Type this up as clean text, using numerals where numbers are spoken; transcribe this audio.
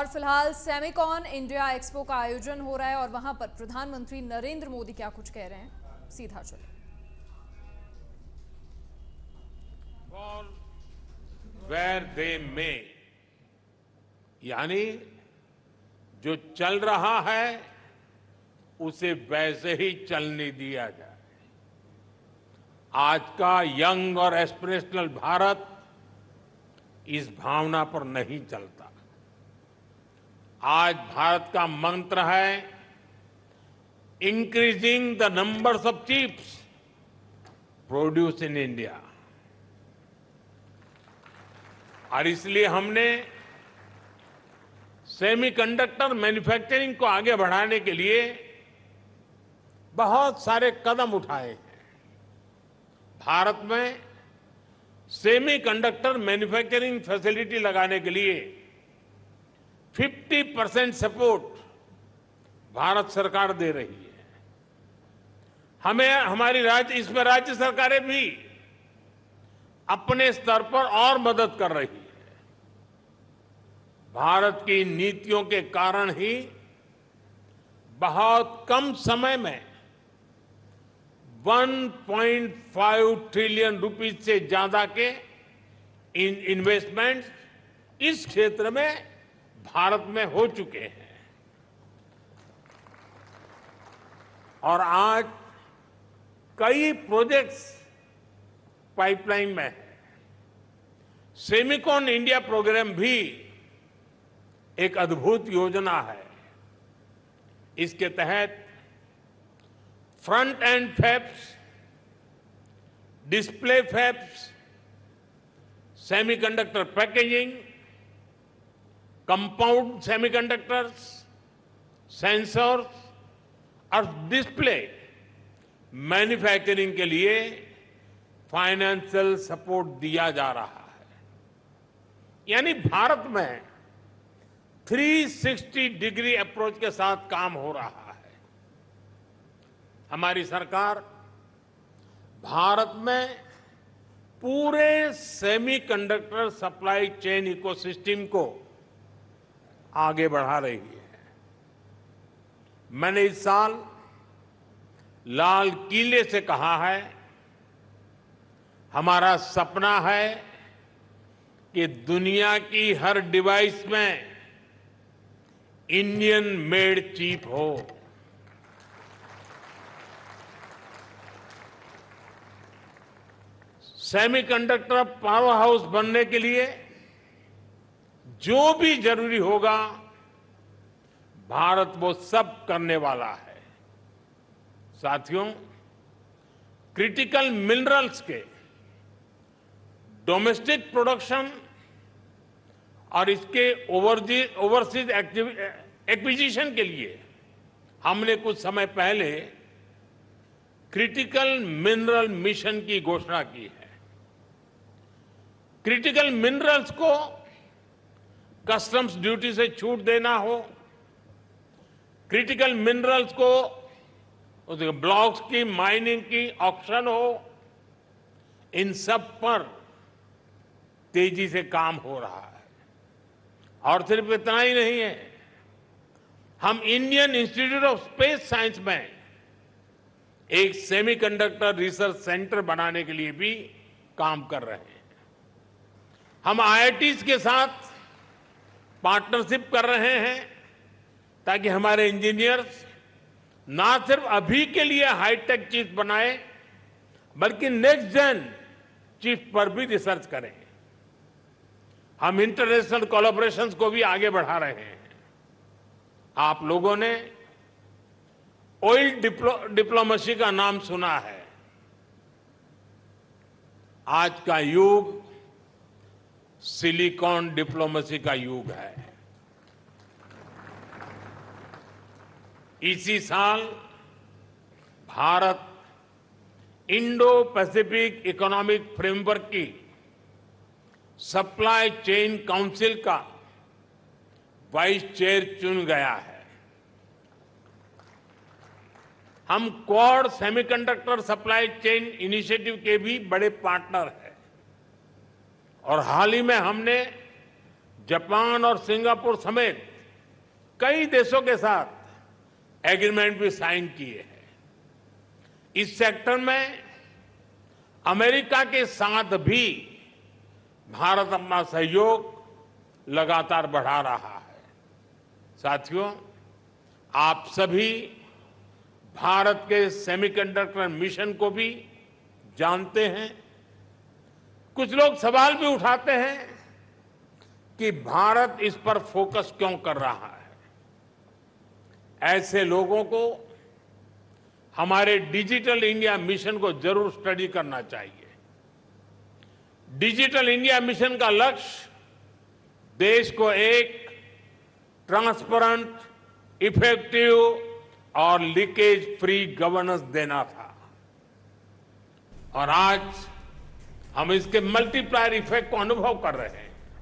और फिलहाल Semicon India expo का आयोजन हो रहा है और वहां पर प्रधानमंत्री नरेंद्र मोदी क्या कुछ कह रहे हैं, सीधा चलो। वेयर दे मे, यानी जो चल रहा है उसे वैसे ही चलने दिया जाए। आज का यंग और एस्पिरेशनल भारत इस भावना पर नहीं चलता। आज भारत का मंत्र है increasing the numbers of chips produce in India. और इसलिए हमने सेमीकंडक्टर मैन्युफैक्चरिंग को आगे बढ़ाने के लिए बहुत सारे कदम उठाए हैं। भारत में सेमीकंडक्टर मैन्युफैक्चरिंग फैसिलिटी लगाने के लिए 50% सपोर्ट भारत सरकार दे रही है। इसमें राज्य सरकारें भी अपने स्तर पर और मदद कर रही है। भारत की नीतियों के कारण ही बहुत कम समय में 1.5 ट्रिलियन रुपीज से ज्यादा के इन्वेस्टमेंट्स इस क्षेत्र में भारत में हो चुके हैं। और आज कई प्रोजेक्ट्स पाइपलाइन में है। सेमिकॉन इंडिया प्रोग्राम भी एक अद्भुत योजना है। इसके तहत front end fabs, display fabs, semiconductor packaging, compound semiconductors, sensors और डिस्प्ले मैन्युफैक्चरिंग के लिए फाइनेंशियल सपोर्ट दिया जा रहा है। यानी भारत में 360 डिग्री अप्रोच के साथ काम हो रहा है। हमारी सरकार भारत में पूरे सेमीकंडक्टर सप्लाई चेन इकोसिस्टम को आगे बढ़ा रही है। मैंने इस साल लाल किले से कहा है, हमारा सपना है कि दुनिया की हर डिवाइस में इंडियन मेड चिप हो। सेमीकंडक्टर पावर हाउस बनने के लिए जो भी जरूरी होगा भारत वो सब करने वाला है। साथियों, क्रिटिकल मिनरल्स के डोमेस्टिक प्रोडक्शन और इसके ओवरसीज एक्विजिशन के लिए हमने कुछ समय पहले क्रिटिकल मिनरल मिशन की घोषणा की है। क्रिटिकल मिनरल्स को कस्टम्स ड्यूटी से छूट देना हो, क्रिटिकल मिनरल्स को उसके ब्लॉक्स की माइनिंग की ऑप्शन हो, इन सब पर तेजी से काम हो रहा है। और सिर्फ इतना ही नहीं है, हम Indian institute of space science में एक सेमीकंडक्टर रिसर्च सेंटर बनाने के लिए भी काम कर रहे हैं। हम आईआईटीज के साथ पार्टनरशिप कर रहे हैं ताकि हमारे इंजीनियर्स ना सिर्फ अभी के लिए हाईटेक चिप बनाए बल्कि नेक्स्ट जेन चिप पर भी रिसर्च करें। हम इंटरनेशनल कोलैबोरेशंस को भी आगे बढ़ा रहे हैं। आप लोगों ने ऑयल डिप्लोमेसी का नाम सुना है। आज का युग सिलिकॉन डिप्लोमेसी का युग है। इसी साल Bharat Indo Pacific economic framework की सप्लाई चेन काउंसिल का वाइस चेयर चुन गया है। हम quad semiconductor supply chain initiative के भी बड़े पार्टनर हैं। और हाल ही में हमने जापान और सिंगापुर समेत कई देशों के साथ एग्रीमेंट भी साइन किए हैं। इस सेक्टर में अमेरिका के साथ भी भारत अपना सहयोग लगातार बढ़ा रहा है। साथियों, आप सभी भारत के सेमीकंडक्टर मिशन को भी जानते हैं। कुछ लोग सवाल भी उठाते हैं कि भारत इस पर फोकस क्यों कर रहा है। ऐसे लोगों को हमारे डिजिटल इंडिया मिशन को जरूर स्टडी करना चाहिए। डिजिटल इंडिया मिशन का लक्ष्य देश को एक ट्रांसपेरेंट, इफेक्टिव और लीकेज फ्री गवर्नेंस देना था, और आज हम इसके मल्टीप्लायर इफेक्ट को अनुभव कर रहे हैं।